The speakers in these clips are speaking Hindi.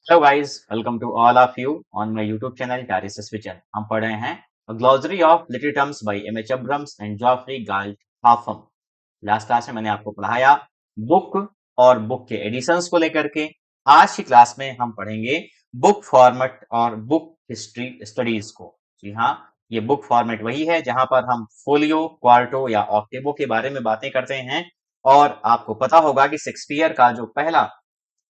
Hello guys, welcome to all of you on my YouTube channel Taris Vision. हम पढ़ रहे हैं glossary of literary terms by M H. Abrams and Geoffrey Galt Harpham. Last class में मैंने आपको पढ़ाया बुक और बुक के एडिशंस को लेकर के। आज की क्लास में हम पढ़ेंगे बुक फॉर्मेट और बुक हिस्ट्री स्टडीज को। जी हाँ, ये बुक फॉर्मेट वही है जहां पर हम फोलियो, क्वार्टो या ऑक्टेवो के बारे में बातें करते हैं। और आपको पता होगा कि शेक्सपियर का जो पहला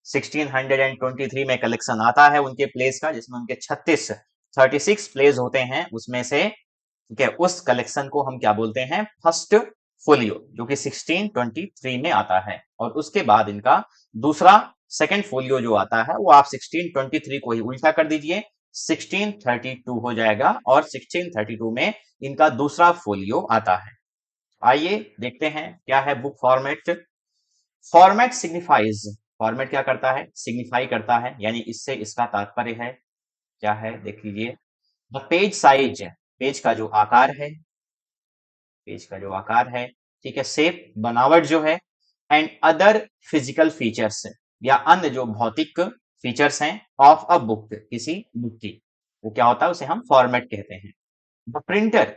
1623 में कलेक्शन आता है उनके प्लेस का, जिसमें उनके 36 प्लेस होते हैं, उसमें से ठीक है, उस कलेक्शन को हम क्या बोलते हैं, फर्स्ट फोलियो, जो कि 1623 में आता है। और उसके बाद इनका दूसरा सेकंड फोलियो जो आता है वो आप 1623 को ही उल्टा कर दीजिए, 1632 हो जाएगा और 1632 में इनका दूसरा फोलियो आता है। आइए देखते हैं क्या है book format. Format signifies, format क्या करता है, सिग्निफाई करता है, यानी इससे इसका तात्पर्य है क्या है, देख लीजिए। द पेज साइज, पेज का जो आकार है, पेज का जो आकार है, ठीक है, शेप, बनावट जो है, एंड अदर फिजिकल फीचर्स, या अन्य जो भौतिक फीचर्स हैं, ऑफ अ बुक, किसी बुक की, वो क्या होता है, उसे हम फॉर्मेट कहते हैं। द प्रिंटर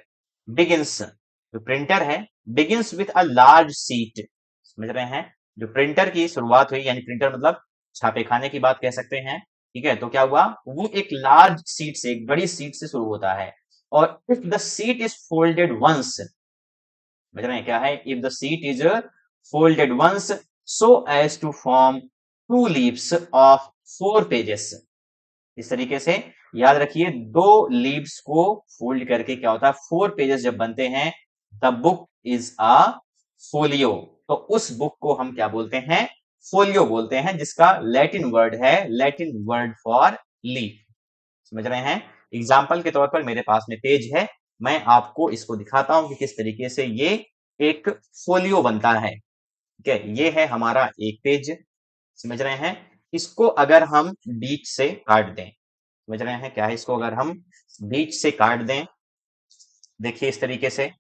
बिगिंस, जो प्रिंटर है, begins with a large seat, समझ रहे हैं, जो प्रिंटर की शुरुआत हुई, यानी प्रिंटर मतलब छापे खाने की बात कह सकते हैं। ठीक है, तो क्या हुआ, वो एक लार्ज सीट से, एक बड़ी सीट से शुरू होता है। और if the sheet is folded once, समझ रहे हैं क्या है, if the sheet is folded once so as to form two leaves of 4 pages, इस तरीके से याद रखिए, 2 लीव्स को फोल्ड करके क्या होता है, 4 पेजेस जब बनते हैं, the book is a folio. तो उस बुक को हम क्या बोलते हैं, फोलियो बोलते हैं, जिसका लैटिन वर्ड है, लैटिन वर्ड फॉर लीफ। समझ रहे हैं। एग्जाम्पल के तौर पर मेरे पास में पेज है, मैं आपको इसको दिखाता हूं कि किस तरीके से ये एक फोलियो बनता है। ठीक है, ये है हमारा एक पेज, समझ रहे हैं। इसको अगर हम बीच से काट दें, समझ रहे हैं क्या है, इसको अगर हम बीच से काट दें, देखिए इस तरीके से,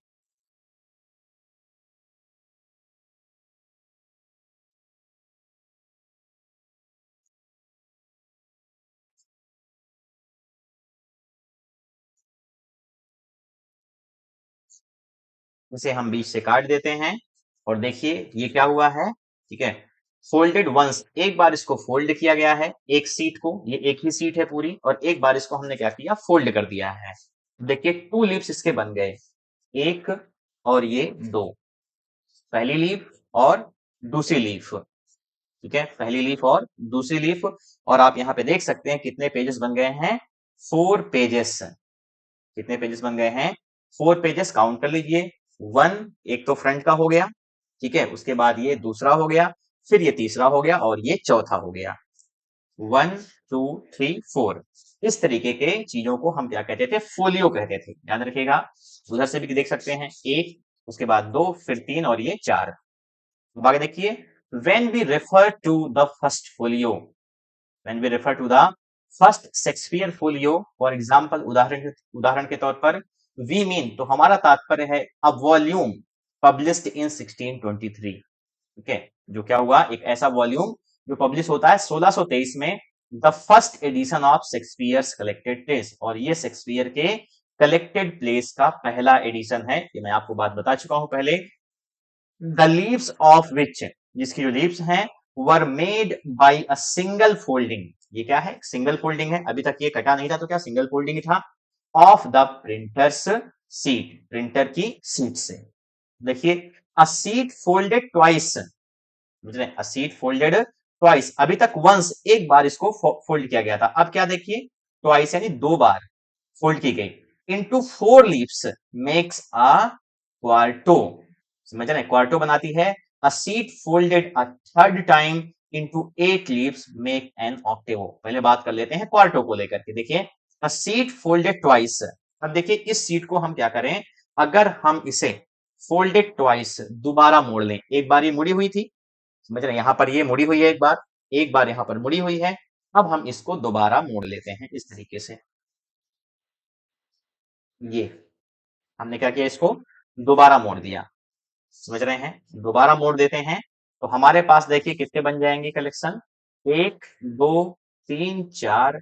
इसे हम बीच से काट देते हैं। और देखिए ये क्या हुआ है, ठीक है, फोल्डेड वंस, एक बार इसको फोल्ड किया गया है, एक सीट को, ये एक ही सीट है पूरी, और एक बार इसको हमने क्या किया, फोल्ड कर दिया है। देखिए 2 लीव्स इसके बन गए, एक और ये 2, पहली लीफ और दूसरी लीफ, ठीक है, पहली लीफ और दूसरी लीफ। और आप यहाँ पे देख सकते हैं कितने पेजेस बन गए हैं, 4 पेजेस। कितने पेजेस बन गए हैं, 4 पेजेस, काउंट कर लीजिए। वन, एक तो फ्रंट का हो गया, ठीक है, उसके बाद ये दूसरा हो गया, फिर ये तीसरा हो गया और ये चौथा हो गया। 1 2 3 4, इस तरीके के चीजों को हम क्या कहते थे, फोलियो कहते थे, याद रखिएगा। उधर से भी देख सकते हैं, एक, उसके बाद दो, फिर तीन और ये चार। आगे देखिए, when we refer to the first folio, when we refer to the first Shakespeare folio, for example, उदाहरण के तौर पर, we mean, तो हमारा तात्पर्य है a volume published in 1623, ठीक है, जो क्या हुआ, एक ऐसा वॉल्यूम जो पब्लिश होता है 1623 में, the first edition of Shakespeare's collected place, और ये शेक्सपियर के कलेक्टेड प्लेस का पहला एडिशन है, ये मैं आपको बात बता चुका हूं पहले। द लीव्स ऑफ विच, जिसकी जो लीव्स हैं, were made by a single folding, ये क्या है, सिंगल फोल्डिंग है, अभी तक ये कटा नहीं था तो क्या सिंगल फोल्डिंग ही था, of the printers seat, printer की सीट से। देखिए, अ सीट फोल्डेड ट्वाइस, समझ रहे हैं, अ सीट फोल्डेड ट्वाइस, अभी तक वंस, एक बार इसको फोल्ड किया गया था, अब क्या देखिए, ट्वाइस यानी 2 बार फोल्ड की गई, into 4 leaves makes a quarto, समझ रहे हैं, क्वार्टो बनाती है। A sheet folded a third time into 8 leaves make an octavo. पहले बात कर लेते हैं क्वार्टो को लेकर के, देखिए, अ सीट फोल्डेड ट्वाइस, अब देखिए इस सीट को हम क्या करें, अगर हम इसे फोल्डेड ट्वाइस, दोबारा मोड़ लें, एक बार ये मुड़ी हुई थी, समझ रहे हैं, यहां पर ये मुड़ी हुई है एक बार यहां पर मुड़ी हुई है, अब हम इसको दोबारा मोड़ लेते हैं इस तरीके से, ये हमने क्या किया, इसको दोबारा मोड़ दिया, समझ रहे हैं, दोबारा मोड़ देते हैं, तो हमारे पास देखिए कितने बन जाएंगे कलेक्शन, 1 2 3 4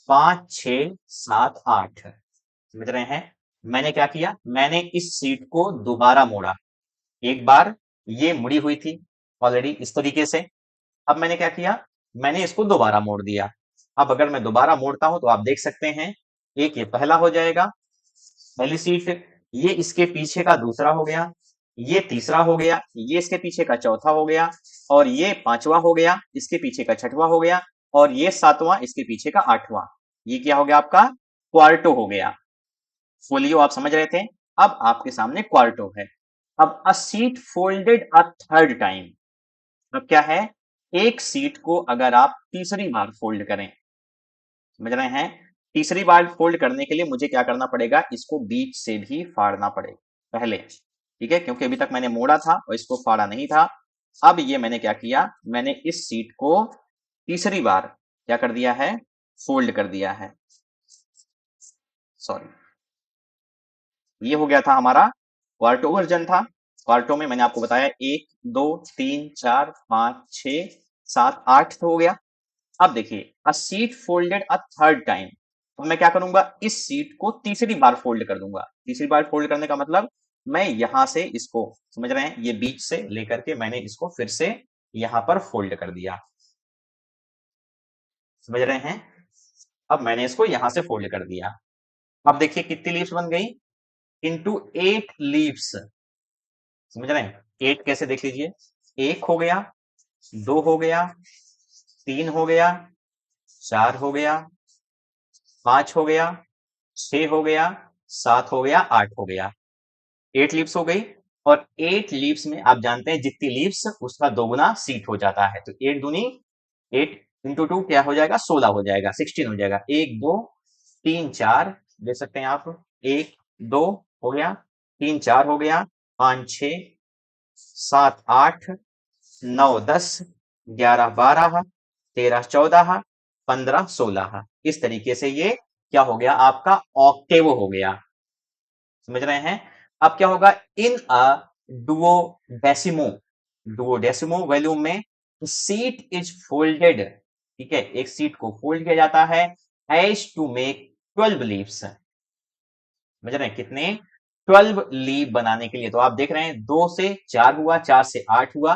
5 6 7 8 समझ रहे हैं। मैंने क्या किया, मैंने इस सीट को दोबारा मोड़ा। एक बार ये मुड़ी हुई थी ऑलरेडी इस तरीके से। अब मैंने क्या किया, मैंने इसको दोबारा मोड़ दिया। अब अगर मैं दोबारा मोड़ता हूं तो आप देख सकते हैं, एक ये पहला हो जाएगा, पहली सीट, ये इसके पीछे का दूसरा हो गया, ये तीसरा हो गया, ये इसके पीछे का चौथा हो गया, और ये पांचवा हो गया, इसके पीछे का छठवां हो गया, और ये सातवां इसके पीछे का आठवां। ये क्या हो गया आपका, क्वार्टो हो गया। फोलियो आप समझ रहे थे। अब आपके सामने क्वार्टो है। अब अ sheet folded a third time, अब क्या है, एक सीट को अगर आप तीसरी बार फोल्ड करें, समझ रहे हैं, तीसरी बार फोल्ड करने के लिए मुझे क्या करना पड़ेगा, इसको बीच से भी फाड़ना पड़ेगा पहले, ठीक है, क्योंकि अभी तक मैंने मोड़ा था और इसको फाड़ा नहीं था। अब ये मैंने क्या किया, मैंने इस सीट को तीसरी बार क्या कर दिया है, फोल्ड कर दिया है। सॉरी, ये हो गया था हमारा क्वार्टो वर्जन था। क्वार्टो में मैंने आपको बताया 1 2 3 4 5 6 7 8 तो हो गया। अब देखिए, अ sheet folded a third time, तो मैं क्या करूंगा, इस सीट को तीसरी बार फोल्ड कर दूंगा। तीसरी बार फोल्ड करने का मतलब, मैं यहां से इसको, समझ रहे हैं, ये बीच से लेकर के मैंने इसको फिर से यहां पर फोल्ड कर दिया, समझ रहे हैं। अब मैंने इसको यहां से फोल्ड कर दिया। अब देखिए कितनी लीव्स बन गई, इनटू 8 लीव्स, समझ रहे हैं। 8 कैसे देख लीजिए, 1 हो गया, 2 हो गया, 3 हो गया, 4 हो गया, 5 हो गया, 6 हो गया, 7 हो गया, 8 हो गया, 8 लीव्स हो गई। और 8 लीव्स में आप जानते हैं जितनी लीव्स उसका दोगुना सीट हो जाता है, तो 8 दूनी 8 इंटू 2 क्या हो जाएगा, 16 हो जाएगा, 16 हो जाएगा। 1 2 3 4 देख सकते हैं आप, 1 2 हो गया, 3 4 हो गया, 5 6 7 8 9 10 11 12 13 14 15 16, इस तरीके से ये क्या हो गया आपका, ऑक्टेव हो गया, समझ रहे हैं। अब क्या होगा, इन अ डुओ डेसिमो, डुओ डेसिमो वॉल्यूम में सीट इज फोल्डेड, ठीक है, एक सीट को फोल्ड किया जाता है एज टू मेक 12 लीव्स, समझ रहे हैं कितने, 12 लीव बनाने के लिए। तो आप देख रहे हैं 2 से 4 हुआ, 4 से 8 हुआ,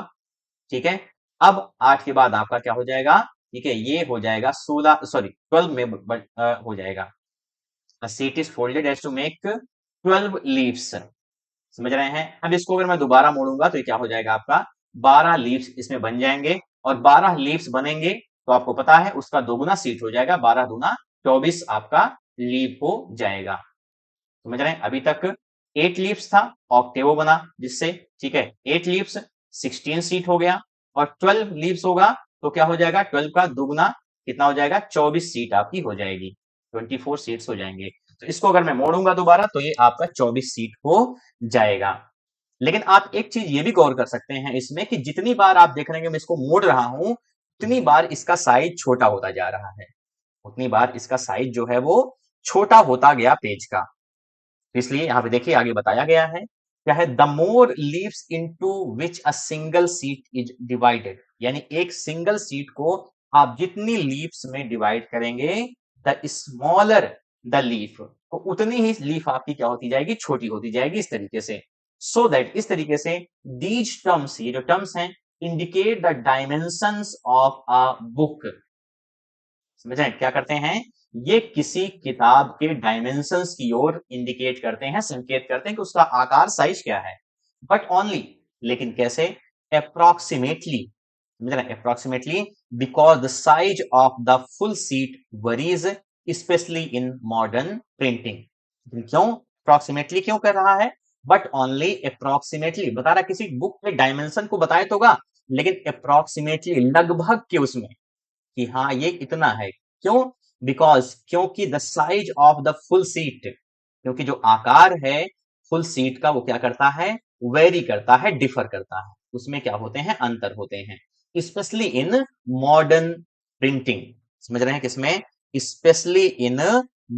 ठीक है। अब 8 के बाद आपका क्या हो जाएगा, ठीक है, ये हो जाएगा 16, सॉरी 12 में हो जाएगा। A seat is folded as to make 12 leaves, समझ रहे हैं। अब इसको अगर मैं दोबारा मोड़ूंगा तो ये क्या हो जाएगा आपका, 12 लीव्स इसमें बन जाएंगे, और 12 लीव्स बनेंगे तो आपको पता है उसका दोगुना सीट हो जाएगा, 12 दूना 24 आपका लीव हो जाएगा, समझ रहे हैं। अभी तक 8 लीव्स था, ऑक्टेवो बना जिससे, ठीक है, 8 लीव्स 16 सीट हो गया, और 12 लीव्स होगा तो क्या हो जाएगा, 12 का दुगुना कितना हो जाएगा, 24 सीट आपकी हो जाएगी, 24 सीट्स हो जाएंगे। तो इसको अगर मैं मोड़ूंगा दोबारा तो ये आपका 24 सीट हो जाएगा। लेकिन आप एक चीज ये भी गौर कर सकते हैं इसमें, कि जितनी बार आप देख रहे हैं मैं इसको मोड़ रहा हूं, उतनी बार इसका साइज छोटा होता जा रहा है, उतनी बार इसका साइज जो है वो छोटा होता गया पेज का। इसलिए यहां पे देखिए आगे बताया गया है, क्या है, the more leaves into which a single seat is divided, यानी एक सिंगल सीट को आप जितनी लीव्स में डिवाइड करेंगे, द स्मॉलर द लीफ, तो उतनी ही लीफ आपकी क्या होती जाएगी, छोटी होती जाएगी, इस तरीके से। सो दैट, इस तरीके से, दीज टर्म्स, ये जो टर्म्स हैं, indicate the dimensions of a book, समझे क्या करते हैं, ये किसी किताब के डायमेंशंस की ओर इंडिकेट करते हैं, संकेत करते हैं कि उसका आकार, साइज क्या है। बट ओनली, लेकिन कैसे, अप्रोक्सीमेटली, समझ रहे हैं, approximately, because the size of the full seat worries, specially in modern printing. क्यों अप्रोक्सीमेटली क्यों कर रहा है, बट ओनली अप्रोक्सीमेटली बता रहा, किसी बुक के डायमेंशन को बताए तो होगा, लेकिन अप्रोक्सीमेटली लगभग के उसमें, कि हाँ ये इतना है। क्यों, बिकॉज, क्योंकि the size of the full seat, क्योंकि जो आकार है फुल सीट का वो क्या करता है, वेरी करता है, डिफर करता है, उसमें क्या होते हैं, अंतर होते हैं, स्पेशली इन मॉडर्न प्रिंटिंग, समझ रहे हैं किसमें, स्पेशली इन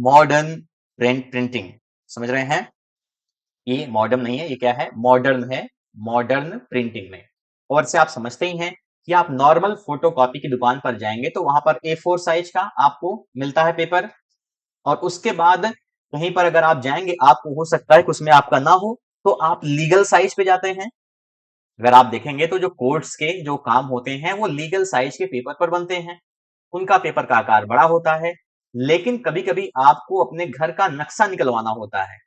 मॉडर्न प्रिंटिंग, समझ रहे हैं। ये मॉडर्न नहीं है, ये क्या है, मॉडर्न है, मॉडर्न प्रिंटिंग में। और से आप समझते ही हैं कि आप नॉर्मल फोटोकॉपी की दुकान पर जाएंगे तो वहां पर A4 साइज का आपको मिलता है पेपर, और उसके बाद कहीं पर अगर आप जाएंगे, आपको हो सकता है कि उसमें आपका ना हो, तो आप लीगल साइज पे जाते हैं। अगर आप देखेंगे तो जो कोर्ट्स के जो काम होते हैं वो लीगल साइज के पेपर पर बनते हैं, उनका पेपर का आकार बड़ा होता है। लेकिन कभी कभी आपको अपने घर का नक्शा निकलवाना होता है,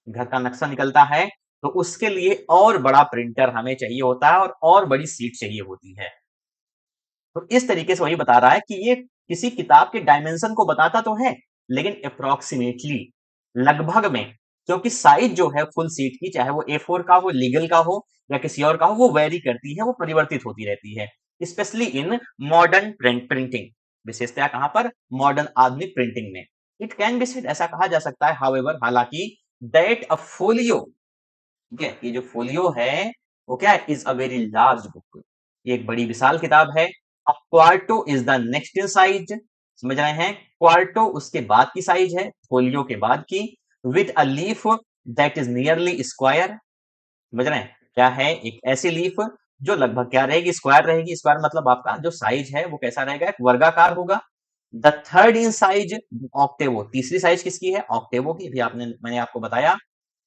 घर का नक्शा निकलता है, तो उसके लिए और बड़ा प्रिंटर हमें चाहिए होता है और बड़ी सीट चाहिए होती है। तो इस तरीके से वही बता रहा है कि ये किसी किताब के डायमेंशन को बताता तो है, लेकिन अप्रोक्सीमेटली, लगभग में, क्योंकि साइज जो है फुल सीट की, चाहे वो A4 का हो, लीगल का हो या किसी और का हो, वो वेरी करती है, वो परिवर्तित होती रहती है, स्पेशली इन मॉडर्न प्रिंटिंग। विशेषतया कहां पर? मॉडर्न आधुनिक प्रिंटिंग में। इट कैन बी सेड, ऐसा कहा जा सकता है, हाउएवर, हालांकि, दैट अ फोलियो, ठीक है, ये जो फोलियो है वो क्या है? Is a very large book, ये एक बड़ी विशाल किताब है। अब quarto is the next in size, समझ रहे हैं? क्वार्टो उसके बाद की साइज है, फोलियो के बाद की, with a leaf that is nearly square, समझ रहे हैं? क्या है? एक ऐसी लीफ जो लगभग क्या रहेगी? स्क्वायर रहेगी। स्क्वायर मतलब आपका जो साइज है वो कैसा रहेगा? एक वर्गाकार होगा। द थर्ड इन साइज ऑक्टेवो, तीसरी साइज किसकी है? ऑक्टेवो की, अभी मैंने आपको बताया।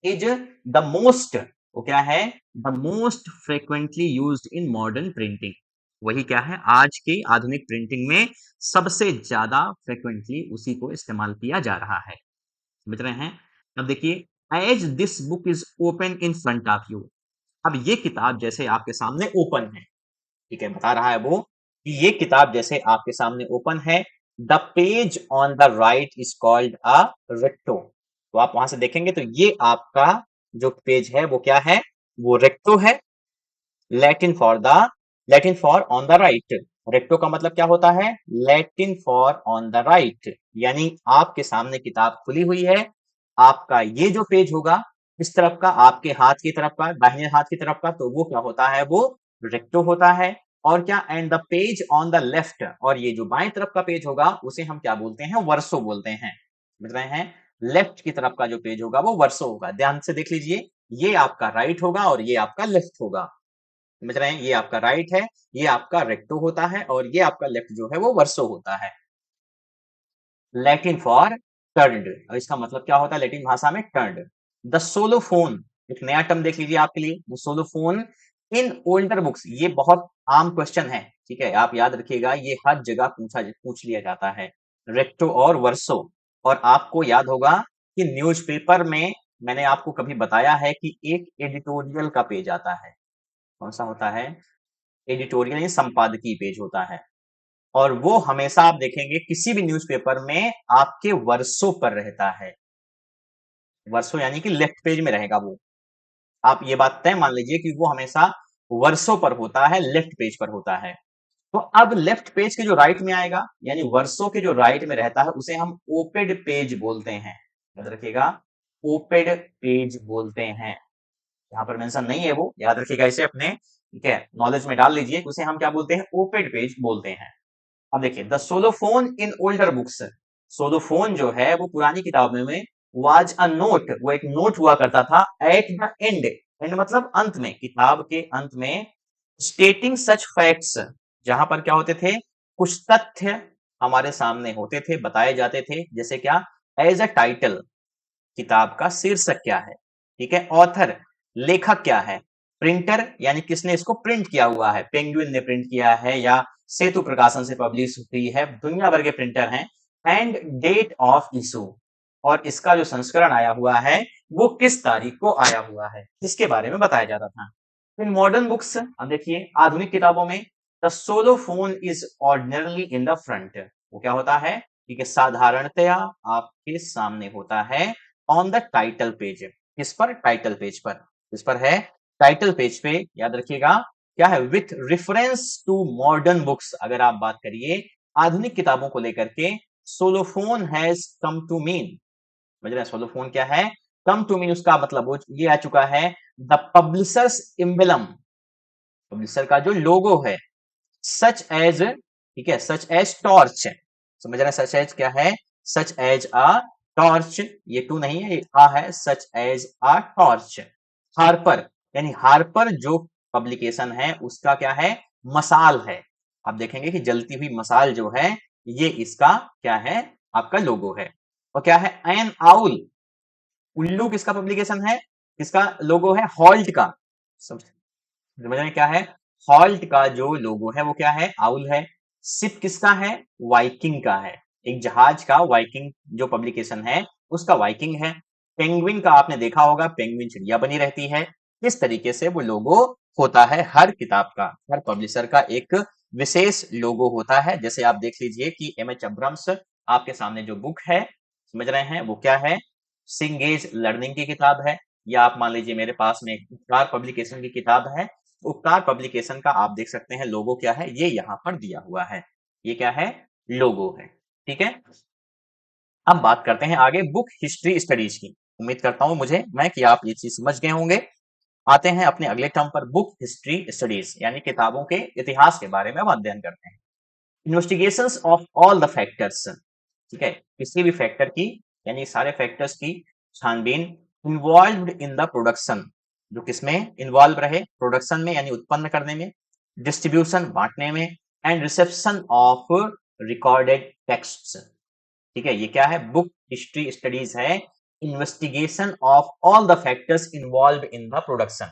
इज द मोस्ट, वो क्या है? The most frequently used in modern printing, वही क्या है? आज की आधुनिक प्रिंटिंग में सबसे ज्यादा फ्रिक्वेंटली उसी को इस्तेमाल किया जा रहा है, समझ रहे हैं? अब देखिए, as this book is open in front of you, अब ये किताब जैसे आपके सामने ओपन है, ठीक है, बता रहा है वो कि ये किताब जैसे आपके सामने ओपन है, the page on the right is called a recto, तो आप वहां से देखेंगे तो ये आपका जो पेज है वो क्या है? वो रेक्टो है। Latin for the, Latin for on the right, recto का मतलब क्या होता है? Latin for on the right, यानी आपके सामने किताब खुली हुई है, आपका ये जो पेज होगा इस तरफ का, आपके हाथ की तरफ का, दाहिने हाथ की तरफ का, तो वो क्या होता है? वो रेक्टो होता है। और क्या? And the page on the left, और ये जो बाएं तरफ का पेज होगा उसे हम क्या बोलते हैं? वर्सो बोलते हैं, समझ रहे हैं? लेफ्ट की तरफ का जो पेज होगा वो वर्सो होगा। ध्यान से देख लीजिए, ये आपका राइट होगा और ये आपका लेफ्ट होगा, समझ रहे हैं? ये आपका राइट है, ये आपका रेक्टो होता है, और ये आपका लेफ्ट जो है वो वर्सो होता है। लैटिन फॉर टर्न्ड, और इसका मतलब क्या होता है लैटिन भाषा में? टर्न्ड। द सोलोफोन, एक नया टर्म देख लीजिए आपके लिए, द सोलोफोन इन ओल्डर बुक्स, ये बहुत आम क्वेश्चन है, ठीक है, आप याद रखिएगा, ये हर जगह पूछ लिया जाता है, रेक्टो और वर्सो। और आपको याद होगा कि न्यूज़पेपर में मैंने आपको कभी बताया है कि एक एडिटोरियल का पेज आता है, कौन सा होता है? एडिटोरियल यानी संपादकीय पेज होता है, और वो हमेशा आप देखेंगे किसी भी न्यूज़पेपर में आपके वर्सों पर रहता है, वर्सों यानी कि लेफ्ट पेज में रहेगा वो, आप ये बात तय मान लीजिए कि वो हमेशा वर्सों पर होता है, लेफ्ट पेज पर होता है। तो अब लेफ्ट पेज के जो राइट में आएगा, यानी वर्सों के जो राइट में रहता है, उसे हम ओपेड पेज बोलते हैं, याद रखिएगा, ओपेड पेज बोलते हैं। यहाँ पर मेंशन नहीं है वो, याद रखिएगा इसे अपने, ठीक है, नॉलेज में डाल लीजिए, उसे हम क्या बोलते हैं? ओपेड पेज बोलते हैं। अब देखिए, द सोलोफोन इन ओल्डर बुक्स, सोलोफोन जो है वो पुरानी किताबों में वाज अ नोट, वो एक नोट हुआ करता था, एट द एंड, एंड मतलब अंत में, किताब के अंत में, स्टेटिंग सच फैक्ट्स, जहां पर क्या होते थे? कुछ तथ्य हमारे सामने होते थे, बताए जाते थे, जैसे क्या? एज अ टाइटल, किताब का शीर्षक क्या है, ठीक है, ऑथर, लेखक क्या है, प्रिंटर यानी किसने इसको प्रिंट किया हुआ है, पेंगुइन ने प्रिंट किया है या सेतु प्रकाशन से पब्लिश हुई है, दुनिया भर के प्रिंटर हैं, एंड डेट ऑफ इशू, और इसका जो संस्करण आया हुआ है वो किस तारीख को आया हुआ है, इसके बारे में बताया जाता था। इन मॉडर्न बुक्स, अब देखिए आधुनिक किताबों में, the colophon is ordinarily in the front, वो क्या होता है? ठीक है, साधारणतया आपके सामने होता है, ऑन द टाइटल पेज, किस पर? टाइटल पेज पर, किस पर है? टाइटल पेज पे, याद रखिएगा, क्या है? With reference to modern books, अगर आप बात करिए आधुनिक किताबों को लेकर के, colophon has come to mean, समझ रहे हैं? सोलोफोन क्या है? कम टू मीन, उसका मतलब वो ये आ चुका है, द पब्लिशर्स एम्बलम, पब्लिशर का जो लोगो है, सच एज, ठीक है, सच एज टॉर्च, समझ रहे हैं? सच एज क्या है? सच एज अ टॉर्च, ये टू नहीं है, ये आ है, such as a torch. Harper, यानी हार्पर जो पब्लिकेशन है उसका क्या है? मसाल है। आप देखेंगे कि जलती हुई मसाल जो है ये इसका क्या है, आपका लोगो है। और क्या है, एन आउल, उल्लू किसका पब्लिकेशन है, किसका लोगो है, हॉल्ट का। समझ में क्या है, हॉल्ट का जो लोगो है वो क्या है, आउल है। सिप किसका है, वाइकिंग का है। एक जहाज का वाइकिंग जो पब्लिकेशन है उसका वाइकिंग है। पेंगुइन का आपने देखा होगा, पेंगुइन चिड़िया बनी रहती है। किस तरीके से वो लोगो होता है, हर किताब का, हर पब्लिशर का एक विशेष लोगो होता है। जैसे आप देख लीजिए कि एमएच अब्राम्स आपके सामने जो बुक है, समझ रहे हैं, वो क्या है, सिंगेज लर्निंग की किताब है। या आप मान लीजिए मेरे पास में एक उपकार पब्लिकेशन की किताब है। उपकार पब्लिकेशन का आप देख सकते हैं लोगो क्या है, ये यहाँ पर दिया हुआ है, ये क्या है, लोगो है। ठीक है, अब बात करते हैं आगे बुक हिस्ट्री स्टडीज की। उम्मीद करता हूं मैं कि आप ये चीज समझ गए होंगे। आते हैं अपने अगले टर्म पर, बुक हिस्ट्री स्टडीज, यानी किताबों के इतिहास के बारे में हम अध्ययन करते हैं। Investigations of all the factors, ठीक है, किसी भी फैक्टर की, यानी सारे फैक्टर्स की छानबीन, इन्वॉल्व्ड इन द प्रोडक्शन, जो किसमें इन्वॉल्व रहे, प्रोडक्शन में यानी उत्पन्न करने में, डिस्ट्रीब्यूशन बांटने में, and reception of recorded texts. ठीक है, ये क्या है, बुक हिस्ट्री स्टडीज है, investigation of all the factors involve in the production,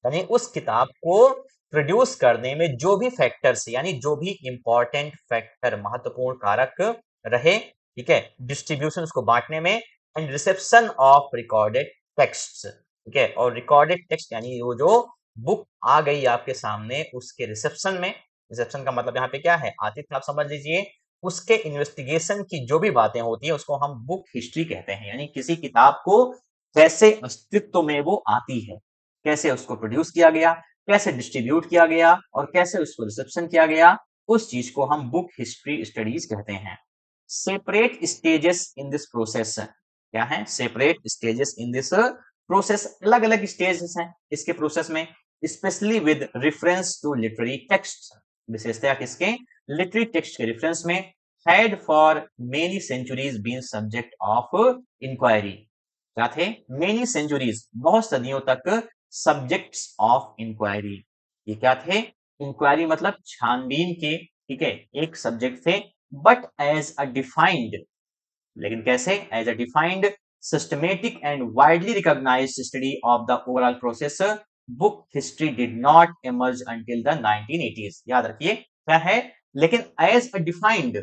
यानी उस किताब को प्रोड्यूस करने में जो भी फैक्टर्स, यानी जो भी इंपॉर्टेंट फैक्टर, महत्वपूर्ण कारक रहे, ठीक है, डिस्ट्रीब्यूशन उसको बांटने में, and reception of recorded text, ठीक है, और रिकॉर्डेड टेक्स्ट यानी वो जो बुक आ गई आपके सामने उसके रिसेप्शन में, रिसेप्शन का मतलब यहाँ पे क्या है, आतिथ्य आप समझ लीजिए, उसके इन्वेस्टिगेशन की जो भी बातें होती है उसको हम बुक हिस्ट्री कहते हैं। यानी किसी किताब को कैसे अस्तित्व में वो आती है, कैसे उसको प्रोड्यूस किया गया, कैसे डिस्ट्रीब्यूट किया गया और कैसे उसको रिसेप्शन किया गया, उस चीज को हम बुक हिस्ट्री स्टडीज कहते हैं। Separate stages in this process, क्या है, separate stages in this process, अलग अलग स्टेजेस हैं इसके प्रोसेस में, specially with reference to literary text, विशेषतः किसके, लिटरेरी टेक्स्ट के रेफरेंस में, had for many centuries been subject of inquiry, क्या थे, मेनी सेंचुरीज, बहुत सदियों तक सब्जेक्ट्स ऑफ इंक्वायरी, ये क्या थे, इंक्वायरी मतलब छानबीन के, ठीक है, एक सब्जेक्ट थे, बट एज अ डिफाइंड, लेकिन कैसे, as a defined systematic and widely recognised study of the overall process, book history did not emerge until the 1980s। याद रखिए क्या है, लेकिन एज अ डिफाइंड,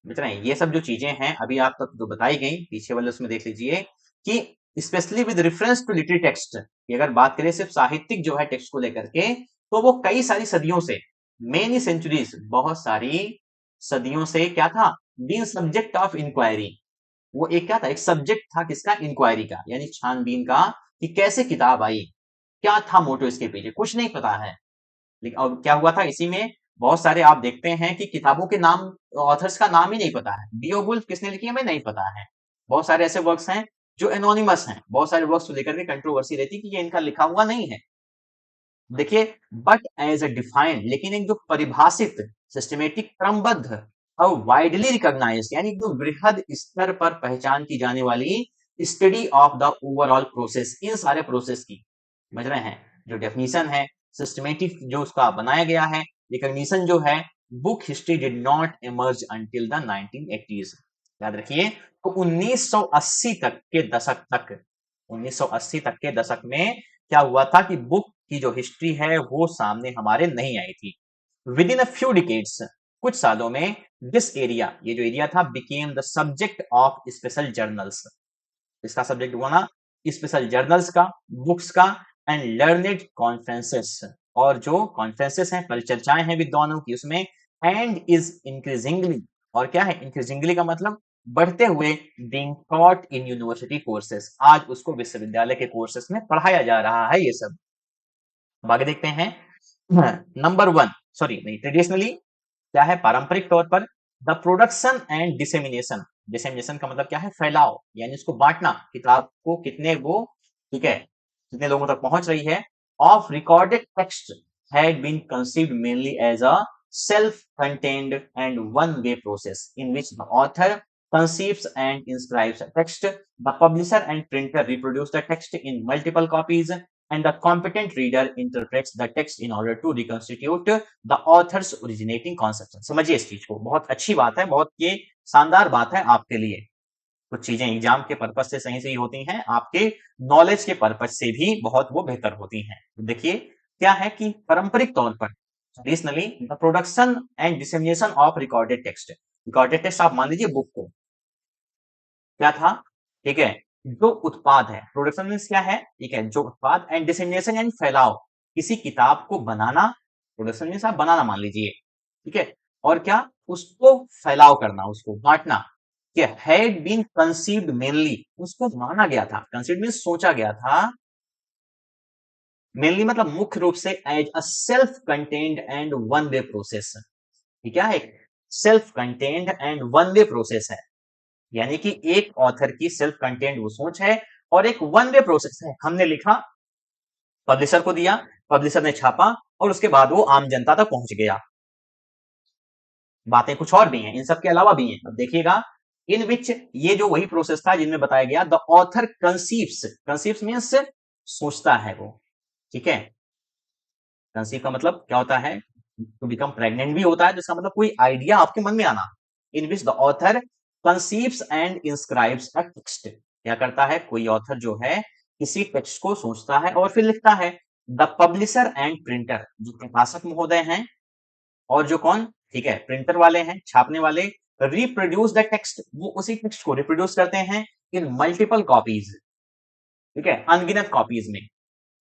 मित्र ये सब जो चीजें हैं अभी आप तक जो बताई गई पीछे वाले उसमें देख लीजिए कि specially with reference to literary text, की अगर बात करें सिर्फ साहित्यिक जो है टेक्स्ट को लेकर के, तो वो कई सारी सदियों से, मेनी सेंचुरीज, बहुत सारी सदियों से क्या था, बीन सब्जेक्ट ऑफ इंक्वायरी, वो एक क्या था, एक सब्जेक्ट था किसका, इंक्वायरी का, यानी छानबीन का, कि कैसे किताब आई, क्या था मोटो इसके पीछे, कुछ नहीं पता है। लेकिन अब क्या हुआ था, इसी में बहुत सारे आप देखते हैं कि किताबों के नाम, ऑथर्स का नाम ही नहीं पता है, बियोवुल्फ किसने लिखी है हमें नहीं पता है। बहुत सारे ऐसे वर्क्स हैं जो एनोनिमस हैं, बहुत सारे वर्क्स को लेकर के कंट्रोवर्सी रहती है कि ये इनका लिखा हुआ नहीं है। देखिए, बट एज अ डिफाइंड, लेकिन एक जो परिभाषित, सिस्टमेटिक, क्रमबद्ध और वाइडली रिकॉग्नाइज्ड, यानी जो बृहद स्तर पर पहचान की जाने वाली study of the overall process, इन सारे प्रोसेस की, समझ रहे हैं, जो डेफिनेशन है, सिस्टमेटिक जो उसका बनाया गया है, रिकॉग्निशन जो है, book history did not emerge until the 1980s। याद रखिए, तो 1980 तक के दशक तक, 1980 तक के दशक में क्या हुआ था कि बुक की जो हिस्ट्री है वो सामने हमारे नहीं आई थी। With in a few decades, कुछ सालों में, दिस एरिया, ये जो एरिया था, became the subject of special journals, इसका सब्जेक्ट हुआ ना स्पेशल जर्नल्स का, बुक्स का, एंड लर्नेड कॉन्फ्रेंसेस, और जो कॉन्फ्रेंसेस हैं, परिचर्चाएं हैं विद्वानों की उसमें, एंड इज इंक्रीजिंगली, और क्या है, इंक्रीजिंगली का मतलब बढ़ते हुए, being taught in university courses, आज उसको विश्वविद्यालय के कोर्सेस में पढ़ाया जा रहा है ये सब। अब आगे देखते हैं, नंबर वन, सॉरी नहीं, ट्रेडिशनली क्या है, पारंपरिक तौर पर, the production and dissemination, dissemination का मतलब क्या है, फैलाव, यानी उसको बांटना, किताब को कितने वो, ठीक है, कितने लोगों तक पहुंच रही है, of recorded text had been conceived mainly as a self contained and one way process in which the author conceives and inscribes a text, the publisher and printer reproduce the text in multiple copies, and the competent reader interprets the text in order to reconstitute the author's originating conception। समझिए इस चीज को, बहुत अच्छी बात है, बहुत ये शानदार बात है आपके लिए। कुछ चीजें एग्जाम के पर्पज से सही सही होती हैं, आपके नॉलेज के पर्पज से भी बहुत वो बेहतर होती हैं। तो देखिए क्या है कि पारंपरिक तौर पर traditionally the production and dissemination of recorded text आप मान लीजिए बुक को क्या था, ठीक है, जो उत्पाद है, प्रोडक्शन मीन्स क्या है, ठीक है, जो उत्पाद, एंड डिसेमिनेशन यानी फैलाव, किसी किताब को बनाना, प्रोडक्शन मीन्स आप बनाना मान लीजिए, ठीक है, और क्या, उसको फैलाव करना, उसको बांटना, कि हैड बीन कंसीव्ड मेनली, उसको माना गया था, कंसीव्ड मीन्स सोचा गया था, मेनली मतलब मुख्य रूप से as a self contained and one way process. क्या है, self contained and one way process है, यानी कि एक ऑथर की सेल्फ कंटेंट वो सोच है और एक वन वे प्रोसेस है। हमने लिखा, पब्लिशर को दिया, पब्लिशर ने छापा और उसके बाद वो आम जनता तक पहुंच गया। बातें कुछ और भी हैं, इन सब के अलावा भी हैं। अब देखिएगा, इन विच ये जो वही प्रोसेस था जिनमें बताया गया, द ऑथर कंसीव्स मीन्स सोचता है वो, ठीक है, कंसीव का मतलब क्या होता है, टू बिकम प्रेग्नेंट भी होता है, जिसका मतलब कोई आइडिया आपके मन में आना। In which the author conceives and inscribes a text, क्या करता है, कोई ऑथर जो है किसी टेक्स्ट को सोचता है और फिर लिखता है। द पब्लिशर एंड प्रिंटर, जो प्रकाशक महोदय हैं और जो कौन, ठीक है, प्रिंटर वाले हैं, छापने वाले, रिप्रोड्यूस द टेक्स्ट, वो उसी टेक्स्ट को रिप्रोड्यूस करते हैं इन मल्टीपल कॉपीज, ठीक है, अनगिनत कॉपीज में।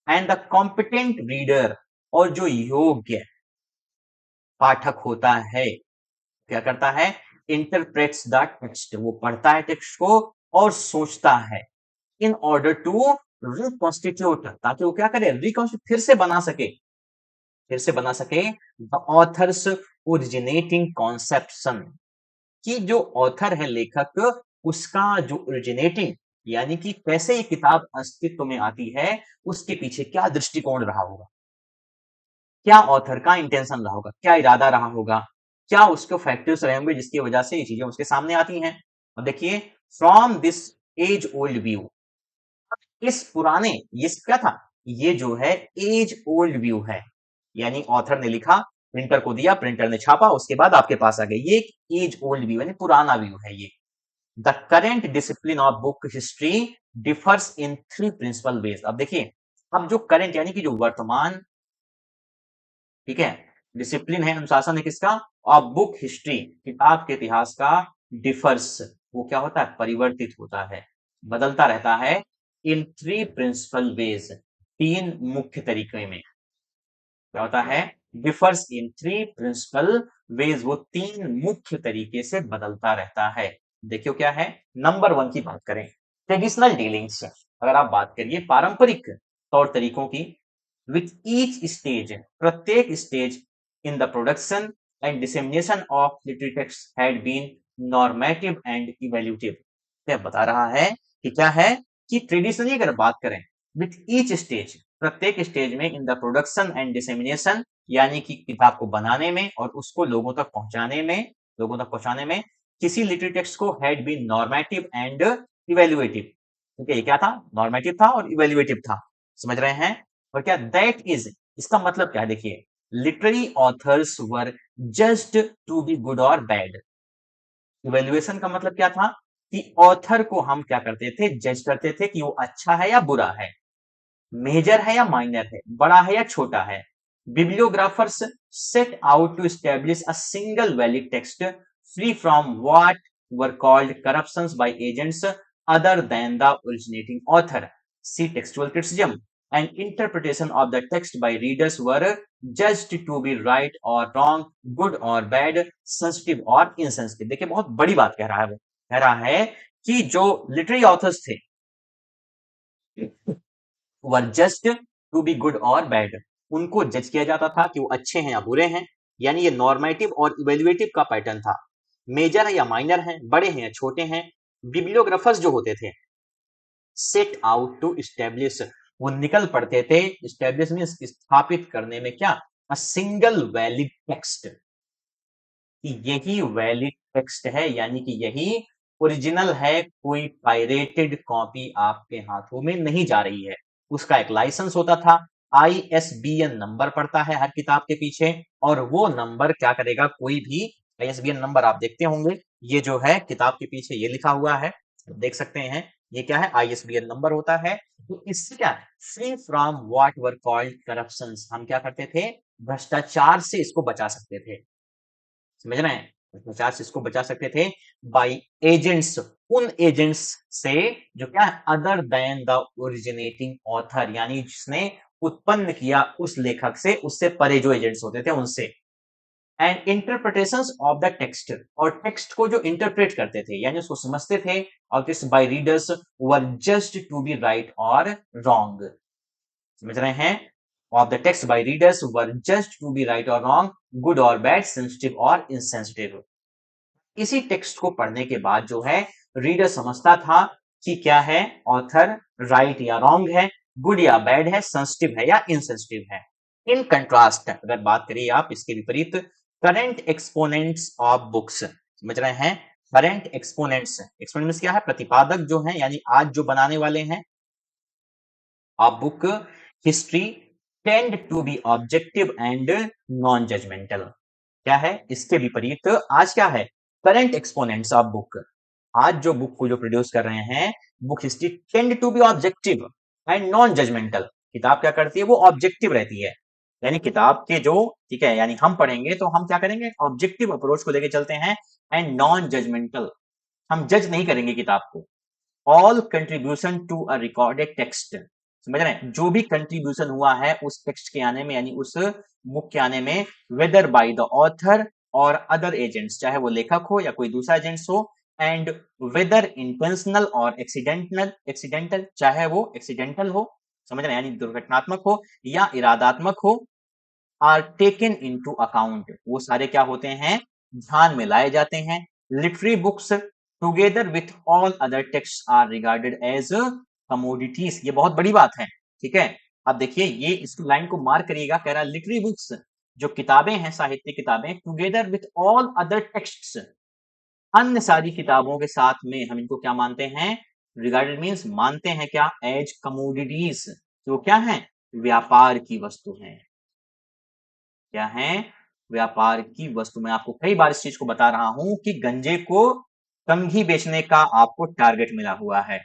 एंड द कॉम्पिटेंट रीडर, और जो योग्य पाठक होता है क्या करता है, इंटरप्रेट्स द टेक्स्ट, वो पढ़ता है टेक्स्ट को और सोचता है, इन ऑर्डर टू रिकॉन्स्टिट्यूट, ताकि वो क्या करे, रिकॉन्स्टिट्यूट, फिर से बना सके द ऑथर्स ओरिजिनेटिंग कॉन्सेप्शन, कि जो ऑथर है, लेखक, उसका जो ओरिजिनेटिंग, यानी कि कैसे ये किताब अस्तित्व में आती है, उसके पीछे क्या दृष्टिकोण रहा होगा, क्या ऑथर का इंटेंशन रहा होगा, क्या इरादा रहा होगा, क्या उसके फैक्टर्स रहे होंगे जिसकी वजह से ये चीजें उसके सामने आती हैं। और देखिए, from this age old view, इस पुराने, ये क्या था, ये जो है एज ओल्ड व्यू है, यानी ऑथर ने लिखा, प्रिंटर को दिया, प्रिंटर ने छापा, उसके बाद आपके पास आ गया, ये एज ओल्ड व्यू यानी पुराना व्यू है ये। The current discipline of book history differs in three principal ways. अब देखिए, अब जो करंट यानी कि जो वर्तमान, ठीक है, डिसिप्लिन है, अनुशासन है किसका, ऑफ बुक हिस्ट्री, किताब के इतिहास का, डिफर्स, वो क्या होता है, परिवर्तित होता है, बदलता रहता है, इन थ्री प्रिंसिपल वेज, तीन मुख्य तरीके में, क्या होता है, differs in three principal ways, वो तीन मुख्य तरीके से बदलता रहता है। देखियो क्या है, नंबर वन की बात करें, ट्रेडिशनल डीलिंग्स, अगर आप बात करिए पारंपरिक तौर तरीकों की, with each stage, प्रत्येक stage in the production and dissemination of literary texts had been normative and evaluative। यह बता रहा है कि क्या है, कि ट्रेडिशनली अगर बात करें, with each stage, प्रत्येक स्टेज में, in the production and dissemination, यानी कि किताब को बनाने में और उसको लोगों तक पहुंचाने में किसी लिटरेरी टेक्स्ट को had been normative and evaluative, ठीक है, ये क्या था, नॉर्मेटिव था और इवेल्युएटिव था, समझ रहे हैं। और क्या दैट इज, इसका मतलब क्या है, देखिए, literary authors were judged to be good और बैड। इवेल्युएशन का मतलब क्या था, कि ऑथर को हम क्या करते थे, जज करते थे कि वो अच्छा है या बुरा है, मेजर है या माइनर है, बड़ा है या छोटा है। Bibliographers set out to establish a single valid text free from what were called corruptions by agents other than the originating author. See textual criticism and interpretation of the text by readers were judged to be right or wrong, good or bad, sensitive or insensitive। देखिए, बहुत बड़ी बात कह रहा है, वो कह रहा है कि जो लिटरेरी ऑथर्स थे, were judged to be good और बैड, उनको जज किया जाता था कि वो अच्छे हैं या बुरे हैं, यानी ये नॉर्मेटिव और इवेल्युएटिव का पैटर्न था, मेजर है या माइनर है, बड़े हैं या छोटे हैं। बिब्लियोग्राफर्स जो होते थे, सेट आउट टू स्टेब्लिश, वो निकल पड़ते थे, स्टेब्लिश मींस स्थापित करने में, क्या, अ सिंगल वैलिड टेक्स्ट, कि यही वैलिड टेक्स्ट है, यानी कि यही ओरिजिनल है, कोई पायरेटेड कॉपी आपके हाथों में नहीं जा रही है। उसका एक लाइसेंस होता था, ISBN नंबर पड़ता है हर किताब के पीछे, और वो नंबर क्या करेगा, कोई भी ISBN नंबर आप देखते होंगे, ये जो है किताब के पीछे ये लिखा हुआ है, देख सकते हैं, ये क्या है, ISBN नंबर होता है। तो इससे क्या, free from what were called corruption, हम क्या करते थे, भ्रष्टाचार से इसको बचा सकते थे, समझ रहे हैं, भ्रष्टाचार से इसको बचा सकते थे बाई एजेंट्स, उन एजेंट्स से जो क्या है, other than the originating author, यानी जिसने उत्पन्न किया उस लेखक से, उससे परे जो एजेंट्स होते थे उनसे। And interpretations of the text, और टेक्स्ट को जो इंटरप्रेट करते थे यानी उसको समझते थे, और किस by readers were judged to be right और रॉन्ग, समझ रहे हैं, of the text by readers were judged to be right और रॉन्ग, गुड और बैड, सेंसिटिव और इनसेंसिटिव। इसी टेक्स्ट को पढ़ने के बाद जो है रीडर समझता था कि क्या है, ऑथर राइट या रॉन्ग है, गुड या बैड है, सेंसिटिव है या इनसेंसिटिव है। इन कंट्रास्ट अगर बात करिए आप इसके विपरीत, करंट एक्सपोनेंट्स ऑफ बुक्स, समझ रहे हैं, करंट एक्सपोनेंट्स, एक्सपोनेंट्स क्या है, प्रतिपादक जो है, यानी आज जो बनाने वाले हैं of book history, tend to be objective and non judgmental. क्या है, इसके विपरीत आज क्या है, करंट एक्सपोनेंट्स ऑफ बुक, आज जो बुक को जो प्रोड्यूस कर रहे हैं, book history, tend to be objective and non judgmental, किताब क्या करती है, वो ऑब्जेक्टिव रहती है, यानी किताब के जो, ठीक है, यानी हम पढ़ेंगे तो हम क्या करेंगे, ऑब्जेक्टिव अप्रोच को लेके चलते हैं, एंड नॉन जजमेंटल, हम जज नहीं करेंगे किताब को। All contribution to a recorded text, समझ रहे हैं, जो भी कंट्रीब्यूशन हुआ है उस टेक्स्ट के आने में, यानी उस बुक के आने में, वेदर बाय द ऑथर और अदर एजेंट्स, चाहे वो लेखक हो या कोई दूसरा एजेंट्स हो, एंड वेदर इंटेंशनल और एक्सीडेंटल, एक्सीडेंटल चाहे वो एक्सीडेंटल हो, समझ रहे हैं, यानी दुर्घटनात्मक हो या इरादात्मक हो, आर टेकन इनटू अकाउंट, वो सारे क्या होते हैं, ध्यान में लाए जाते हैं। Literary books together with all other text are regarded as commodities, ये बहुत बड़ी बात है, ठीक है। अब देखिए ये इस लाइन को मार्क करिएगा, कह रहा लिटरेरी बुक्स, जो किताबें हैं, साहित्य किताबें, together with all other texts, अन्य सारी किताबों के साथ में हम इनको क्या मानते हैं, रिगार्डेड मीन्स मानते हैं क्या, एज कमोडिटीज, जो क्या है, व्यापार की वस्तु है, क्या है, व्यापार की वस्तु। मैं आपको कई बार इस चीज को बता रहा हूं कि गंजे को कंघी बेचने का आपको टारगेट मिला हुआ है,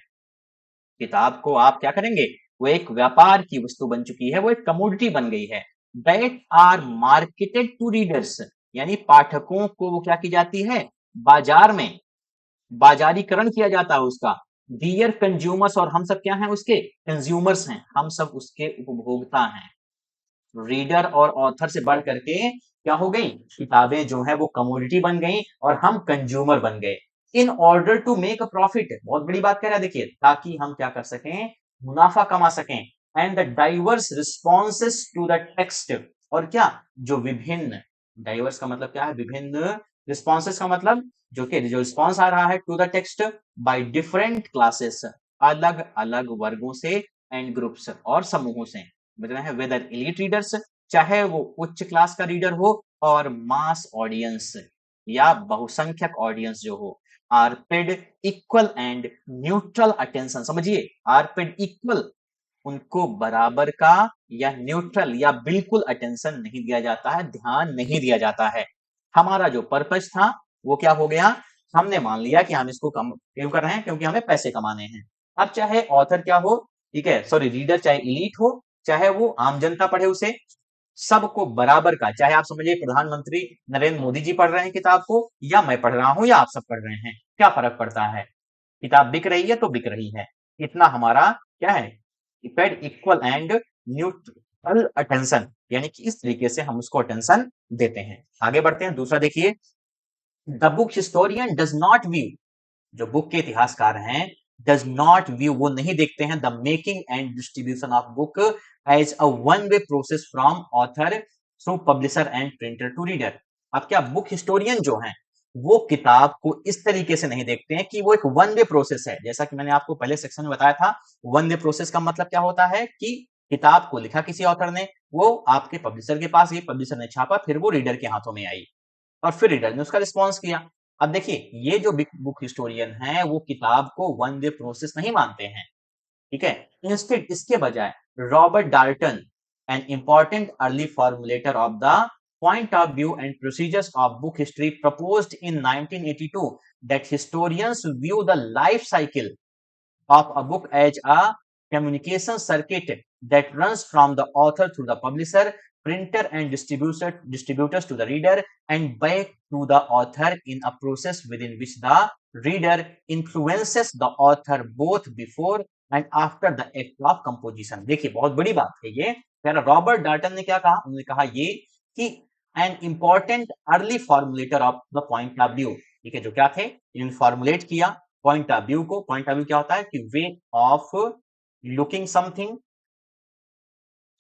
किताब को आप क्या करेंगे, वो एक व्यापार की वस्तु बन चुकी है, वो एक कमोडिटी बन गई है। That are marketed to readers, यानी पाठकों को वो क्या की जाती है, बाजार में बाजारीकरण किया जाता है उसका। डियर कंज्यूमर्स, और हम सब क्या हैं, उसके कंज्यूमर्स हैं, हम सब उसके उपभोक्ता हैं। रीडर और ऑथर से बढ़ करके क्या हो गई, किताबें जो है वो कमोडिटी बन गई और हम कंज्यूमर बन गए। In order to make a profit, बहुत बड़ी बात कह रहा है, देखिए, ताकि हम क्या कर सकें, मुनाफा कमा सकें। And the diverse responses to the text, और क्या, जो विभिन्न, डाइवर्स का मतलब क्या है, विभिन्न, रिस्पॉन्सेस का मतलब जो कि जो रिस्पॉन्स आ रहा है to the text by different classes, अलग अलग वर्गों से, एंड ग्रुप्स और समूहों से, मतलब है वेदर एलीट रीडर्स, चाहे वो उच्च क्लास का रीडर हो, और मास ऑडियंस या बहुसंख्यक ऑडियंस जो हो, are paid equal and neutral attention, समझिए, आर पेड इक्वल, उनको बराबर का या न्यूट्रल या बिल्कुल अटेंशन नहीं दिया जाता है, ध्यान नहीं दिया जाता है। हमारा जो पर्पस था वो क्या हो गया, हमने मान लिया कि हम इसको क्यों कर रहे हैं, क्योंकि हमें पैसे कमाने हैं। अब चाहे ऑथर क्या हो, ठीक है, सॉरी, रीडर चाहे इलीट हो, चाहे वो आम जनता पढ़े उसे, सबको बराबर का, चाहे आप समझिए प्रधानमंत्री नरेंद्र मोदी जी पढ़ रहे हैं किताब को, या मैं पढ़ रहा हूं, या आप सब पढ़ रहे हैं, क्या फर्क पड़ता है, किताब बिक रही है तो बिक रही है, इतना हमारा क्या है, paid equal and neutral attention, यानी कि इस तरीके से हम उसको अटेंशन देते हैं। आगे बढ़ते हैं, दूसरा देखिए, the book historian does not view, जो बुक के इतिहासकार हैं, डज नॉट व्यू, वो नहीं देखते हैं, the making and distribution of book as a one way process from author through publisher and printer to reader. अब क्या, बुक हिस्टोरियन जो हैं, वो किताब को इस तरीके से नहीं देखते हैं कि वो एक वन वे प्रोसेस है, जैसा कि मैंने आपको पहले सेक्शन में बताया था, वन वे प्रोसेस का मतलब क्या होता है कि किताब को लिखा किसी ऑथर ने, वो आपके पब्लिशर के पास गई, पब्लिशर ने छापा, फिर वो रीडर के हाथों में आई, और फिर रीडर ने उसका रिस्पॉन्स किया। अब देखिए, ये जो बुक हिस्टोरियन है वो किताब को वन वे प्रोसेस नहीं मानते हैं, ठीक है। इंस्टेड इसके बजाय Robert Darnton, an important early formulator of the point of view and procedures of book history, proposed in 1982 that historians view the life cycle of a book as a communication circuit that runs from the author through the publisher, printer and distributors to the reader and back to the author in a process within which the reader influences the author both before and after the act of composition। देखिए बहुत बड़ी बात है ये। रॉबर्ट डाल्टन ने क्या कहा, उन्होंने कहा ये कि an important early formulator of the point of view, ठीक है, जो क्या थे, इन्होंने फॉर्मुलेट किया पॉइंट ऑफ व्यू को। पॉइंट ऑफ व्यू क्या होता है कि वे ऑफ लुकिंग समथिंग,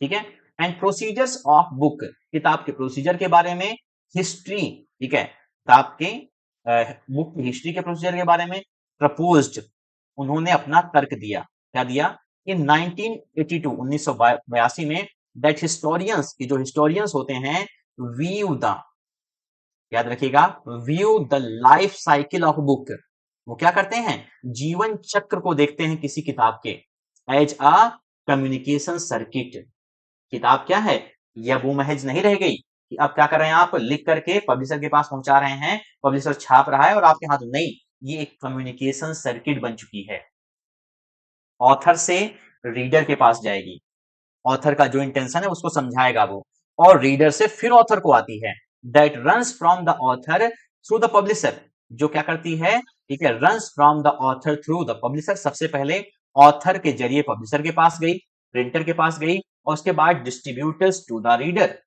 ठीक है, एंड प्रोसीजर्स ऑफ बुक, किताब के प्रोसीजर के बारे में, हिस्ट्री, ठीक है, किताब के बुक की हिस्ट्री के प्रोसीजर के बारे में प्रपोज्ड, उन्होंने अपना तर्क दिया। क्या दिया? इन 1982 1982 में दैट हिस्टोरियंस की जो हिस्टोरियंस होते हैं व्यू द, याद रखिएगा, view the life cycle of book, वो क्या करते हैं, जीवन चक्र को देखते हैं किसी किताब के एज अ कम्युनिकेशन सर्किट। किताब क्या है, यह वो महज नहीं रह गई कि अब क्या कर रहे हैं आप, लिख करके पब्लिशर के पास पहुंचा रहे हैं, पब्लिशर छाप रहा है और आपके हाथ, नहीं, ये एक कम्युनिकेशन सर्किट बन चुकी है। ऑथर से रीडर के पास जाएगी, ऑथर का जो इंटेंशन है उसको समझाएगा वो, और रीडर से फिर ऑथर को आती है। That runs from the author through the publisher, जो क्या करती है, ठीक है, runs from the author through the publisher, सबसे पहले ऑथर के जरिए पब्लिशर के पास गई, प्रिंटर के पास गई, और उसके बाद डिस्ट्रीब्यूटर्स टू द रीडर,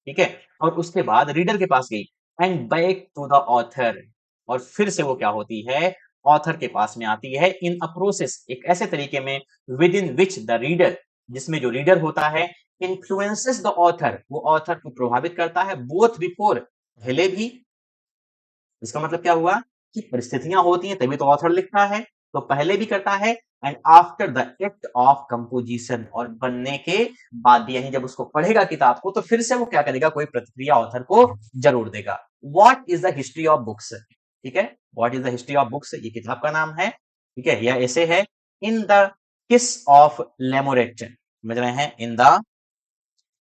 ठीक है, और उसके बाद रीडर के पास गई, and back to the author, और फिर से वो क्या होती है, ऑथर के पास में आती है, इन अ प्रोसेस, एक ऐसे तरीके में, with in which the reader, जिसमें जो रीडर होता है, इन्फ्लुएंसेस द ऑथर, वो ऑथर को प्रभावित करता है, बोथ बिफोर, पहले भी, इसका मतलब क्या हुआ कि परिस्थितियां होती हैं तभी तो ऑथर लिखता है, तो पहले भी करता है, and after the act of composition, और बनने के बाद, यानी जब उसको पढ़ेगा किताब को तो फिर से वो क्या करेगा, कोई प्रतिक्रिया ऑथर को जरूर देगा। What is the history of books, ठीक है, what is the history of books, ये किताब का नाम है, ठीक है, यह ऐसे है। इन द किस ऑफ लेमोरेट, समझ रहे हैं, इन द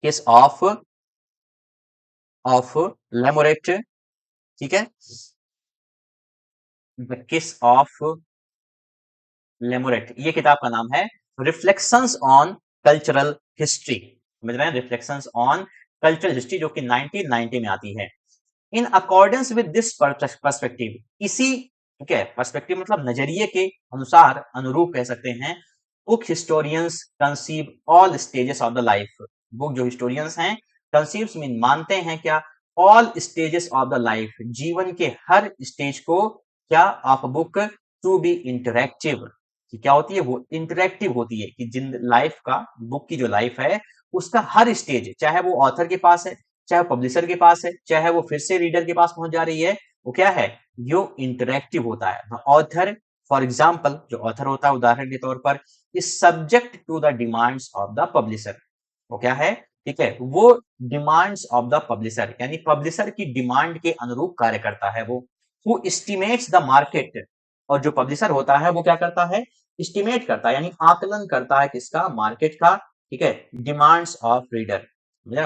किस ऑफ लेमोरेट, ठीक है, द किस ऑफ लेमोरेट, ये किताब का नाम है। रिफ्लेक्शंस ऑन कल्चरल हिस्ट्री, समझ रहे हैं, रिफ्लेक्शंस ऑन कल्चरल हिस्ट्री, जो कि 1990 में आती है। In accordance with this perspective, इसी, ठीक है, पर्सपेक्टिव मतलब नजरिए के अनुसार, अनुरूप कह सकते हैं, book historians conceive all stages of the life, book जो हिस्टोरियंस हैं, कंसीव्स मीन मानते हैं क्या, all stages of the life, जीवन के हर स्टेज को, क्या, of book to be interactive, कि क्या होती है, वो इंटरेक्टिव होती है, कि जिन लाइफ का, बुक की जो लाइफ है उसका हर स्टेज, चाहे वो ऑथर के पास है, चाहे पब्लिशर के पास है, चाहे वो फिर से रीडर के पास पहुंच जा रही है, वो क्या है, जो इंटरेक्टिव होता है। ऑथर, फॉर एग्जाम्पल, जो ऑथर होता है उदाहरण के तौर पर, is subject to the demands of the publisher, वो क्या है, ठीक है, वो डिमांड्स ऑफ द पब्लिशर, यानी पब्लिशर की डिमांड के अनुरूप कार्य करता है वो। हु एस्टिमेट्स द मार्केट, और जो पब्लिशर होता है वो क्या करता है, एस्टिमेट करता है, यानी आकलन करता है किसका, मार्केट का, ठीक है, demands of reader,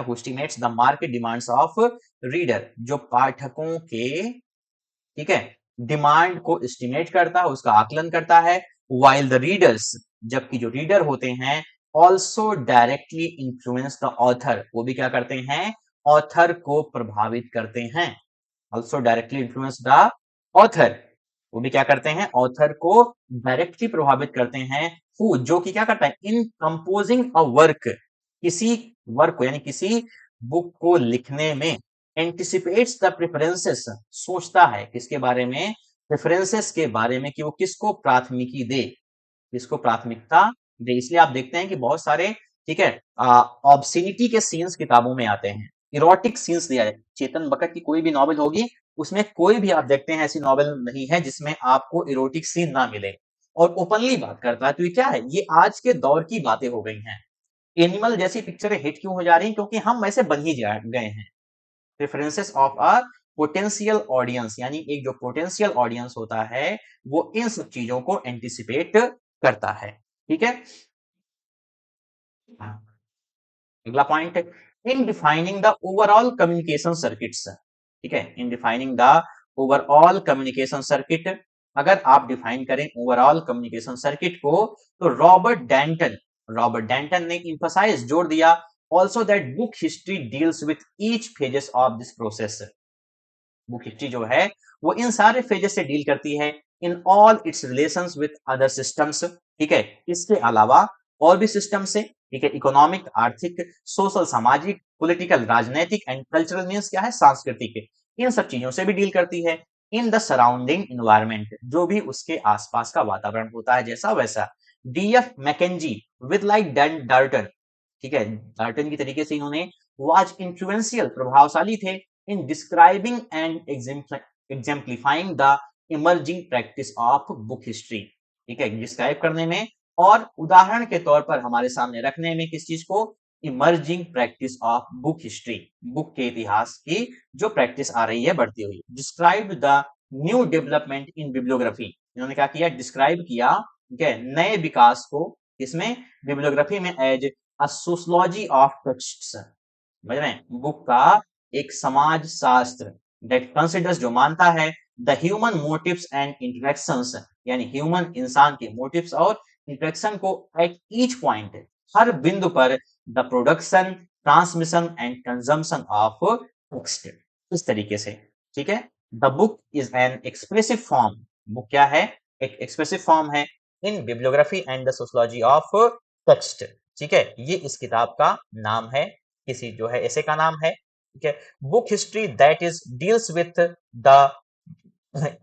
who estimates the market demands of reader, जो पाठकों के, ठीक है, डिमांड को एस्टिमेट करता है, उसका आकलन करता है। वाइल द रीडर्स, जबकि जो रीडर होते हैं, also directly influence the author, वो भी क्या करते हैं, ऑथर को प्रभावित करते हैं। Also directly influence the author, वो भी क्या करते हैं, ऑथर को डायरेक्टली प्रभावित करते हैं। हु, जो कि क्या करता है, इन कंपोजिंग अ वर्क, किसी वर्क को, यानी किसी बुक को लिखने में, एंटिसिपेट्स द प्रेफरेंसेस, सोचता है किसके बारे में, प्रेफरेंसेस के बारे में, कि वो किसको प्राथमिकी दे, किसको प्राथमिकता दे। इसलिए आप देखते हैं कि बहुत सारे, ठीक है, ऑब्सिनिटी के सीन्स किताबों में आते हैं, इरोटिक सीन्स दिया है। चेतन भगत की कोई भी नॉवेल होगी, उसमें कोई भी आप देखते हैं ऐसी नॉवेल नहीं है जिसमें आपको इरोटिक सीन ना मिले, और ओपनली बात करता है। तो ये क्या है, ये आज के दौर की बातें हो गई हैं। एनिमल जैसी पिक्चरें हिट क्यों हो जा रही हैं, क्योंकि हम वैसे बन ही गए हैं। Preferences of a potential audience, यानी एक जो पोटेंशियल ऑडियंस होता है वो इन सब चीजों को एंटिसिपेट करता है। ठीक है। अगला point, in defining the overall communication circuits, ठीक है, इन defining the overall communication circuit, अगर आप डिफाइन करें ओवरऑल कम्युनिकेशन सर्किट को, तो रॉबर्ट डेंटन ने इंफसाइज जोर दिया also that book history deals with each phases of this process. Book history जो है वो इन सारे फेजेस से डील करती है, in all it's relations with other systems, ठीक है, इसके अलावा और भी सिस्टम से, ठीक है, इकोनॉमिक, आर्थिक, सोशल, सामाजिक, पॉलिटिकल, राजनीतिक एंड कल्चरल मीन्स क्या है, सांस्कृतिक, इन सब चीजों से भी डील करती है। इन द सराउंडिंग इन्वायरमेंट, जो भी उसके आसपास का वातावरण होता है जैसा वैसा। डीएफ मैकेंजी विद लाइक डार्टन, ठीक है, डार्टन की तरीके से इन्होंने वाज इन्फ्लुएंशियल, प्रभावशाली थे in describing and exemplifying the emerging practice of book history, ठीक है, डिस्क्राइब करने में और उदाहरण के तौर पर हमारे सामने रखने में किस चीज को, emerging practice of book history, book के इतिहास की जो प्रैक्टिस आ रही है बढ़ती हुई। Describe the new development in bibliography, इन्होंने क्या किया, डिस्क्राइब किया, ठीक है, नए विकास को, इसमें बिब्लियोग्राफी में as a sociology of texts, समझ रहे हैं, बुक का एक समाज शास्त्र, दैट कंसिडर्स, जो मानता है, the human motives and interactions, यानी ह्यूमन, इंसान के मोटिव्स और इंटरेक्शन को एट ईच पॉइंट, हर बिंदु पर, the production, transmission and consumption of text, इस तरीके से, ठीक है। The book is an expressive form, book क्या है, एक एक्सप्रेसिव फॉर्म है, in bibliography and the sociology of text, ठीक है, ये इस किताब का नाम है, किसी जो है ऐसे का नाम है, ठीक है। Book history that is deals with the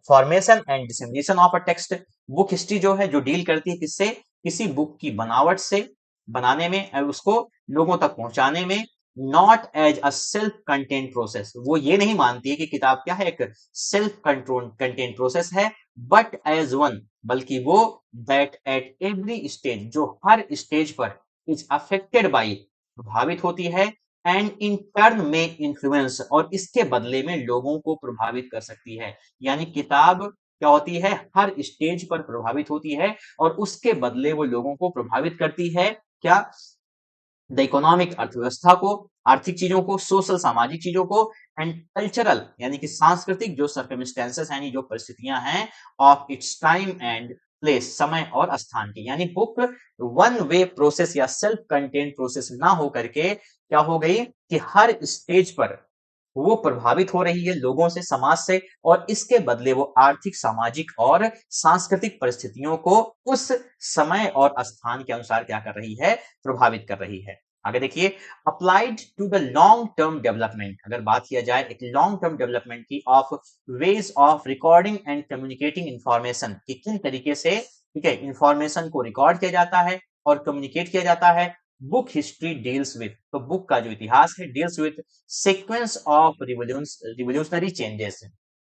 formation and dissemination of a text, book history जो है जो डील करती है किससे, किसी बुक की बनावट से, बनाने में और उसको लोगों तक पहुंचाने में, not as a self contained process, वो ये नहीं मानती है कि किताब क्या है, एक सेल्फ कंट्रोल कंटेंट प्रोसेस है, बट एज वन, बल्कि वो, दैट एट एवरी स्टेज, जो हर स्टेज पर इज अफेक्टेड बाई, प्रभावित होती है, एंड इन टर्न में इन्फ्लुएंस, और इसके बदले में लोगों को प्रभावित कर सकती है, यानी किताब क्या होती है, हर स्टेज पर प्रभावित होती है और उसके बदले वो लोगों को प्रभावित करती है, क्या, द इकोनॉमिक, अर्थव्यवस्था को, आर्थिक चीजों को, सोशल, सामाजिक चीजों को, एंड कल्चरल, यानी कि सांस्कृतिक जो सर्कमस्टेंसेस, यानी जो परिस्थितियां हैं, of its time and place, समय और स्थान की, यानी बुक वन वे प्रोसेस या सेल्फ कंटेंट प्रोसेस ना हो करके क्या हो गई कि हर स्टेज पर वो प्रभावित हो रही है लोगों से, समाज से, और इसके बदले वो आर्थिक, सामाजिक और सांस्कृतिक परिस्थितियों को उस समय और स्थान के अनुसार क्या कर रही है, प्रभावित कर रही है। आगे देखिए, applied to the long term development, अगर बात किया जाए एक लॉन्ग टर्म डेवलपमेंट की, of ways of recording and communicating information, कि किन तरीके से, ठीक है, इंफॉर्मेशन को रिकॉर्ड किया जाता है और कम्युनिकेट किया जाता है, बुक हिस्ट्री डील्स विथ, तो बुक का जो इतिहास है, deals with sequence of revolutionary changes,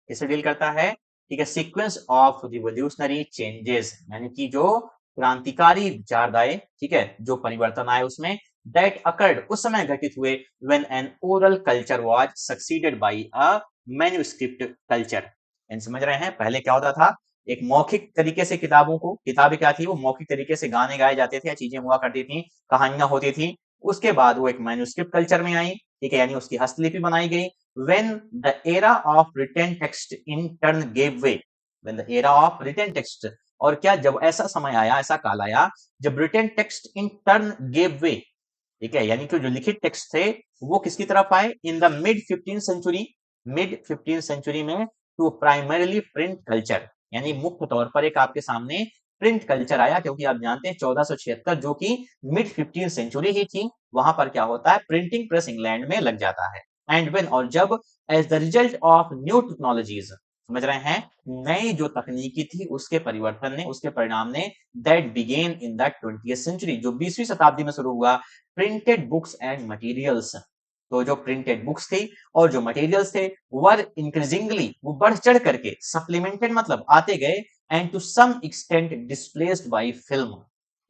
किसे डील करता है, ठीक है, सीक्वेंस ऑफ रिवोल्यूशनरी चेंजेस, यानी कि जो क्रांतिकारी विचारधाराएं, ठीक है, जो परिवर्तन आए उसमें, दैट अकर्ड, उस समय घटित हुए, when an oral culture was succeeded by a manuscript culture, समझ रहे हैं, पहले क्या होता था, एक मौखिक तरीके से किताबें क्या थी, वो मौखिक तरीके से गाने गाए जाते थे या चीजें हुआ करती थी, कहानियां होती थी, उसके बाद वो एक मैन्युस्क्रिप्ट कल्चर में आई, ठीक है, यानी उसकी हस्तलिपि बनाई गई, when the era of written text in turn gave way, when the era of written text, और क्या, जब ऐसा समय आया, ऐसा काल आया, जब written text in turn gave way, ठीक है, यानी कि जो लिखित टेक्स्ट थे वो किसकी तरफ आए, in the mid 15th century में, टू प्राइमरीली प्रिंट कल्चर, यानी मुख्य तौर पर एक आपके सामने प्रिंट कल्चर आया, क्योंकि आप जानते हैं 1476 जो कि मिड 15th सेंचुरी ही थी, वहां पर क्या होता है, प्रिंटिंग प्रेस इंग्लैंड में लग जाता है, एंड व्हेन, और जब, as the result of new technologies, समझ रहे हैं, नई जो तकनीकी थी उसके परिवर्तन ने, उसके परिणाम ने, that began in the 20th century, जो 20वीं शताब्दी में शुरू हुआ, प्रिंटेड बुक्स एंड मटेरियल्स, तो जो प्रिंटेड बुक्स थी और जो मटेरियल्स थे, वर इंक्रीजिंगली, वो बढ़ चढ़ करके, सप्लीमेंटेड मतलब आते गए, and to some extent displaced by film,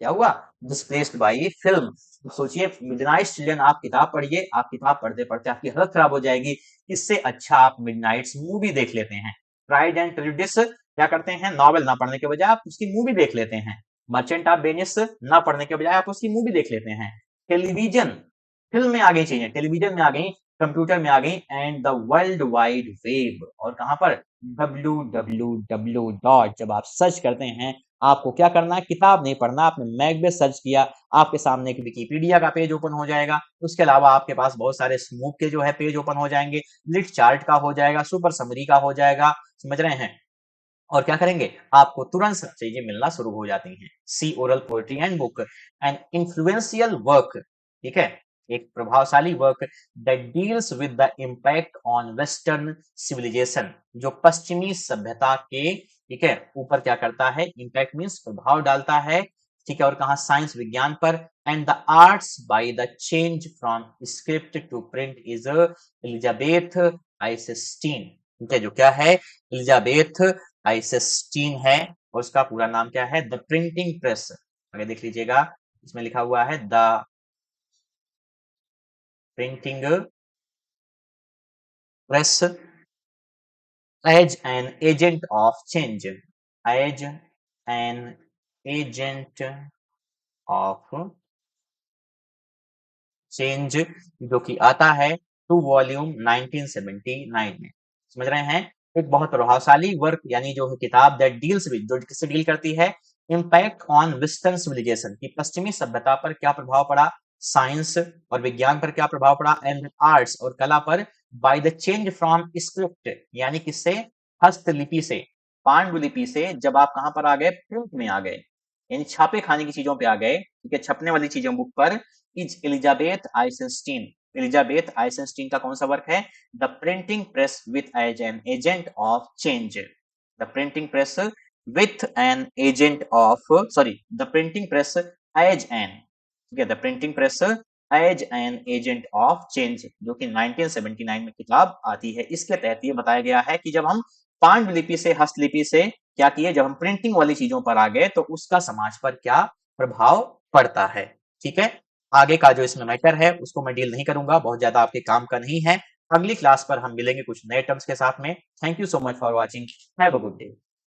क्या हुआ, डिस्प्लेस्ड बाय फिल्म। तो सोचिए, मिडनाइट चिल्ड्रन, आप किताब पढ़िए, आप किताब पढ़ते पढ़ते आपकी हालत खराब हो जाएगी, इससे अच्छा आप मिडनाइट्स मूवी देख लेते हैं, प्राइड एंड प्रेजुडिस क्या करते हैं, नॉवेल ना पढ़ने के बजाय आप उसकी मूवी देख लेते हैं, मर्चेंट ऑफ वेनिस ना पढ़ने के बजाय आप उसकी मूवी देख लेते हैं। टेलीविजन, फिल्म में आ गई चीजें, टेलीविजन में आ गई, कंप्यूटर में आ गई, and the world wide web, और कहां पर, www डॉट, जब आप सर्च करते हैं, आपको क्या करना है, किताब नहीं पढ़ना, आपने मैकबेथ सर्च किया, आपके सामने एक विकिपीडिया का पेज ओपन हो जाएगा, उसके अलावा आपके पास बहुत सारे स्मूक के जो है पेज ओपन हो जाएंगे, लिट चार्ट का हो जाएगा, सुपर समरी का हो जाएगा, समझ रहे हैं। और क्या करेंगे, आपको तुरंत सब चीजें मिलना शुरू हो जाती हैं। See oral poetry and book, an influential work, ठीक है, एक प्रभावशाली work that deals with the impact on western civilization, जो पश्चिमी सभ्यता के, ठीक है, ऊपर क्या करता है, इम्पैक्ट मीन्स प्रभाव डालता है, ठीक है, और कहा, साइंस विज्ञान पर, and the arts by the change from script to print is Elizabeth Eisenstein, ठीक है, जो क्या है, एलिजाबेथ आइसेस्टीन है, और उसका पूरा नाम क्या है, द प्रिंटिंग प्रेस, आगे देख लीजिएगा, इसमें लिखा हुआ है the printing press as an agent of change, as an agent of change, जो कि आता है टू वॉल्यूम 1979 में, समझ रहे हैं। एक बहुत प्रभावशाली वर्क, यानी जो है किताब दैट डील्स विद, जो किससे डील करती है, इम्पैक्ट ऑन वेस्टर्न सिविलाइजेशन, की पश्चिमी सभ्यता पर क्या प्रभाव पड़ा, साइंस और विज्ञान पर क्या प्रभाव पड़ा, एंड आर्ट्स और कला पर, bye the change from script, यानी किससे, हस्तलिपि से, पांडुलिपि से, जब आप कहां पर आ गए, प्रिंट में आ गए, यानी छापे खाने की चीजों पे आ गए, ठीक है, छपने वाली चीजों बुक पर, is Elizabeth Eisenstein, Elizabeth Eisenstein का कौन सा वर्क है, the printing press with as an agent of change, the printing press with an agent of, sorry, the printing press as an, ठीक है, the printing press as an agent of change, जो कि 1979 में किताब आती है। इसके तहत ये बताया गया है कि जब हम पांडुलिपि से, हस्तलिपि से क्या किए, जब हम प्रिंटिंग वाली चीजों पर आ गए, तो उसका समाज पर क्या प्रभाव पड़ता है, ठीक है। आगे का जो इसमें मैटर है उसको मैं डील नहीं करूंगा, बहुत ज्यादा आपके काम का नहीं है। अगली क्लास पर हम मिलेंगे कुछ नए टर्म्स के साथ में। Thank you so much for watching, have a good day.